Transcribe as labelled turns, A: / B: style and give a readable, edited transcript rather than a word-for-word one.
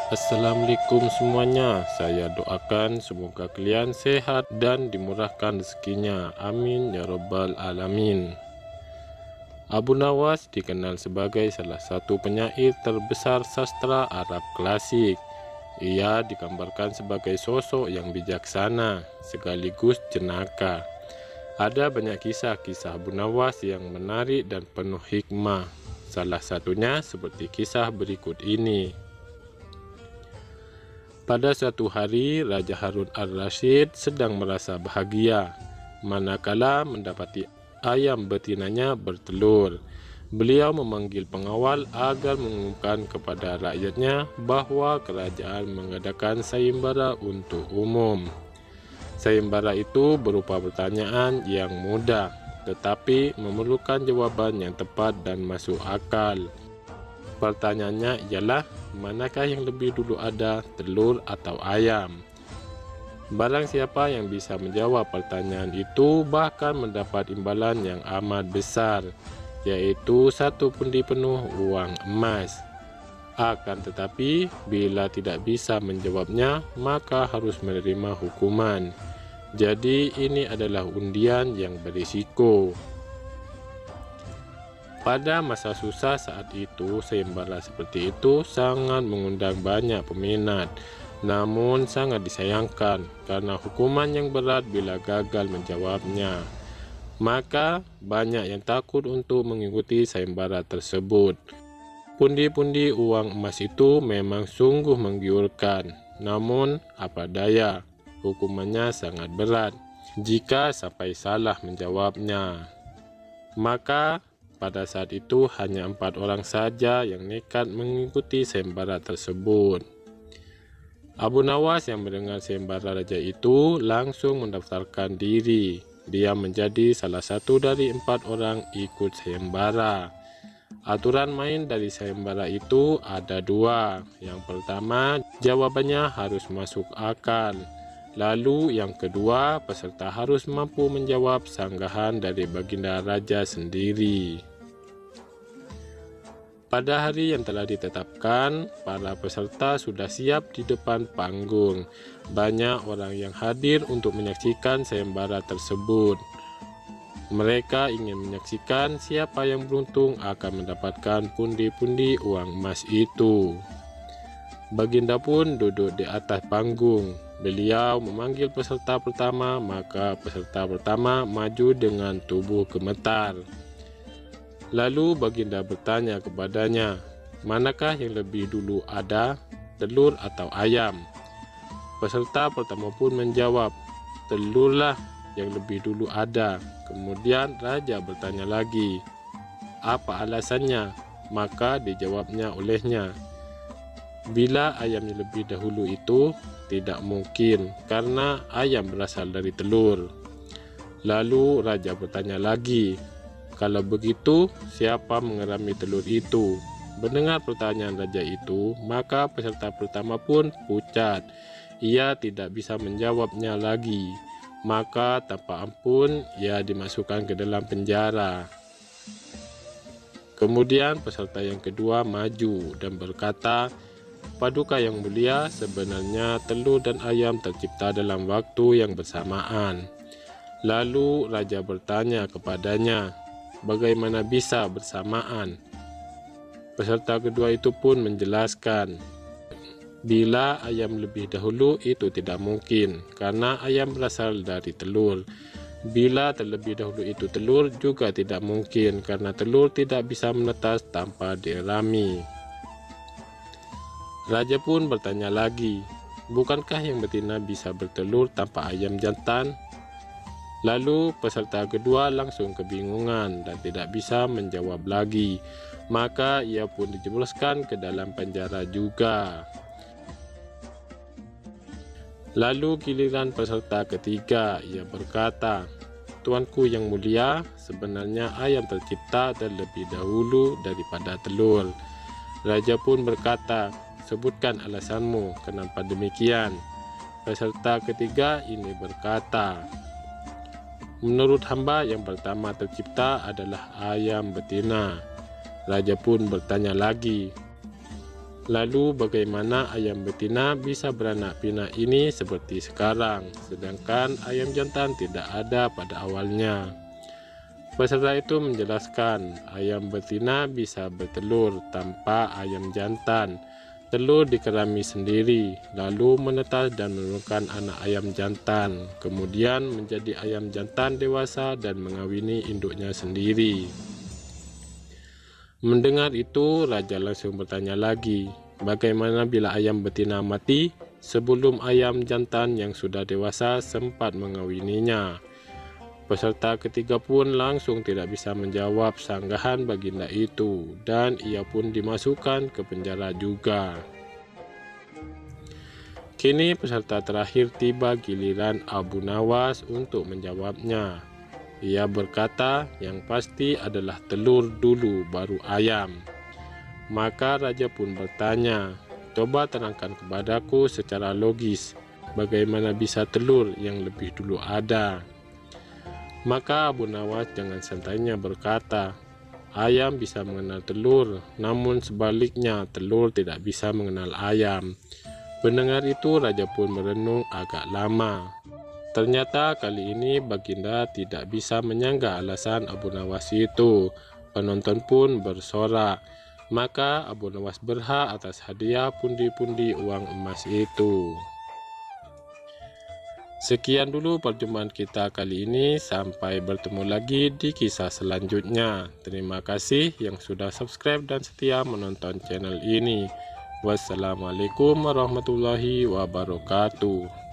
A: Assalamualaikum semuanya, saya doakan semoga kalian sehat dan dimurahkan rezekinya. Amin ya robbal alamin. Abu Nawas dikenal sebagai salah satu penyair terbesar sastra Arab klasik. Ia digambarkan sebagai sosok yang bijaksana sekaligus jenaka. Ada banyak kisah-kisah Abu Nawas yang menarik dan penuh hikmah. Salah satunya seperti kisah berikut ini. Pada suatu hari, Raja Harun al-Rasyid sedang merasa bahagia, manakala mendapati ayam betinanya bertelur. Beliau memanggil pengawal agar mengumumkan kepada rakyatnya bahwa kerajaan mengadakan sayembara untuk umum. Sayembara itu berupa pertanyaan yang mudah, tetapi memerlukan jawaban yang tepat dan masuk akal. Pertanyaannya ialah, manakah yang lebih dulu ada, telur atau ayam? Barang siapa yang bisa menjawab pertanyaan itu bahkan mendapat imbalan yang amat besar, yaitu 1 pundi penuh uang emas. Akan tetapi, bila tidak bisa menjawabnya, maka harus menerima hukuman. Jadi ini adalah undian yang berisiko. Pada masa susah saat itu, sayembara seperti itu sangat mengundang banyak peminat. Namun sangat disayangkan karena hukuman yang berat bila gagal menjawabnya. Maka banyak yang takut untuk mengikuti sayembara tersebut. Pundi-pundi uang emas itu memang sungguh menggiurkan. Namun apa daya, hukumannya sangat berat jika sampai salah menjawabnya. Maka pada saat itu hanya 4 orang saja yang nekat mengikuti sayembara tersebut. Abu Nawas yang mendengar sayembara raja itu langsung mendaftarkan diri. Dia menjadi salah satu dari 4 orang ikut sayembara. Aturan main dari sayembara itu ada 2. Yang pertama, jawabannya harus masuk akal. Lalu yang kedua, peserta harus mampu menjawab sanggahan dari baginda raja sendiri. Pada hari yang telah ditetapkan, para peserta sudah siap di depan panggung. Banyak orang yang hadir untuk menyaksikan sayembara tersebut. Mereka ingin menyaksikan siapa yang beruntung akan mendapatkan pundi-pundi uang emas itu. Baginda pun duduk di atas panggung. Beliau memanggil peserta pertama, maka peserta pertama maju dengan tubuh gemetar. Lalu baginda bertanya kepadanya, manakah yang lebih dulu ada, telur atau ayam? Peserta pertama pun menjawab, telurlah yang lebih dulu ada. Kemudian raja bertanya lagi, apa alasannya? Maka dijawabnya olehnya, bila ayam yang lebih dahulu itu tidak mungkin, karena ayam berasal dari telur. Lalu raja bertanya lagi, kalau begitu siapa mengerami telur itu? Mendengar pertanyaan raja itu, maka peserta pertama pun pucat. Ia tidak bisa menjawabnya lagi. Maka tanpa ampun ia dimasukkan ke dalam penjara. Kemudian peserta yang kedua maju dan berkata, Paduka yang mulia, sebenarnya telur dan ayam tercipta dalam waktu yang bersamaan. Lalu raja bertanya kepadanya, bagaimana bisa bersamaan? Peserta kedua itu pun menjelaskan, bila ayam lebih dahulu itu tidak mungkin, karena ayam berasal dari telur. Bila terlebih dahulu itu telur juga tidak mungkin, karena telur tidak bisa menetas tanpa dierami. Raja pun bertanya lagi, bukankah yang betina bisa bertelur tanpa ayam jantan? Lalu peserta kedua langsung kebingungan dan tidak bisa menjawab lagi. Maka ia pun dijebloskan ke dalam penjara juga. Lalu giliran peserta ketiga, ia berkata, Tuanku yang mulia, sebenarnya ayam tercipta terlebih dahulu daripada telur. Raja pun berkata, sebutkan alasanmu, kenapa demikian? Peserta ketiga ini berkata, menurut hamba yang pertama tercipta adalah ayam betina. Raja pun bertanya lagi, Lalu bagaimana ayam betina bisa beranak pinak ini seperti sekarang, sedangkan ayam jantan tidak ada pada awalnya? Peserta itu menjelaskan, ayam betina bisa bertelur tanpa ayam jantan. Telur dikerami sendiri, lalu menetas dan menurunkan anak ayam jantan, kemudian menjadi ayam jantan dewasa dan mengawini induknya sendiri. Mendengar itu, raja langsung bertanya lagi, bagaimana bila ayam betina mati sebelum ayam jantan yang sudah dewasa sempat mengawininya? Peserta ketiga pun langsung tidak bisa menjawab sanggahan baginda itu, dan ia pun dimasukkan ke penjara juga. Kini peserta terakhir tiba giliran Abu Nawas untuk menjawabnya. Ia berkata, yang pasti adalah telur dulu baru ayam. Maka raja pun bertanya, coba terangkan kepadaku secara logis, bagaimana bisa telur yang lebih dulu ada? Maka Abu Nawas dengan santainya berkata, ayam bisa mengenal telur, namun sebaliknya telur tidak bisa mengenal ayam. Mendengar itu raja pun merenung agak lama. Ternyata kali ini baginda tidak bisa menyanggah alasan Abu Nawas itu. Penonton pun bersorak. Maka Abu Nawas berhak atas hadiah pundi-pundi uang emas itu. Sekian dulu perjumpaan kita kali ini. Sampai bertemu lagi di kisah selanjutnya. Terima kasih yang sudah subscribe dan setia menonton channel ini. Wassalamualaikum warahmatullahi wabarakatuh.